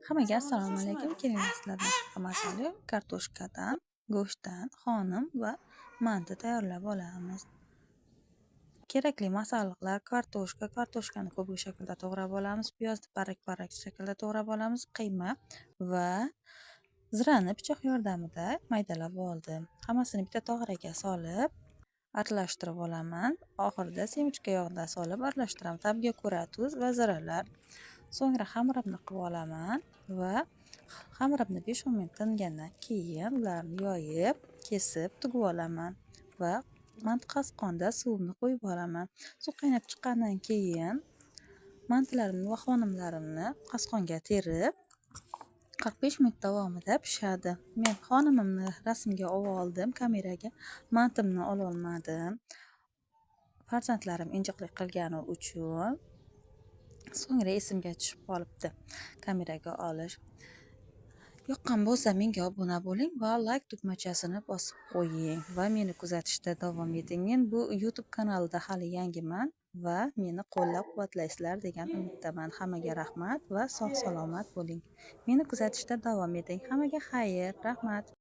Hammaga assalomu alaykum. Keling, sizlarga qisqa masala kartoshkadan, go'shtdan xonim va manti tayyorlab olamiz. Kerakli masalliqlar: kartoshkani kubik shaklda to'g'rab olamiz, piyozni barak shaklda to'g'rab olamiz, qiyma va zirani pichoq yordamida maydalab oldim. Hammasini bitta tog'oraga solib aralashtirib olaman. Oxirida semichka yog'da solib aralashtiraman. Tabga ko'ra tuz va ziralar. So'ngra xamirimni qilib olaman va xamirimni 5-10 minut tingandan keyin ularni yoyib, kesib, tugib olaman va mantiqasqonda suvni qo'yib olaman. Suv qaynab chiqqandan keyin mantilarimni va xonimlarimni qasqonga terib 45 minut davomida pishadi. Men xonimimni rasmga oldim kameraga, mantimni ololmadim. Farzandlarim injiqlik qilgani uchun so'ngra esimga tushib qolibdi kameraga olish. Yoqqan bo'lsa menga obuna bo'ling va like tugmachasini bosib qo'ying va meni kuzatishda davom eting. Men bu YouTube kanalida hali yangiman va meni qo'llab-quvvatlaysizlar degan umiddaman. Hammaga rahmat va sog' salomat bo'ling. Meni kuzatishda davom eting. Hammaga xayr, rahmat.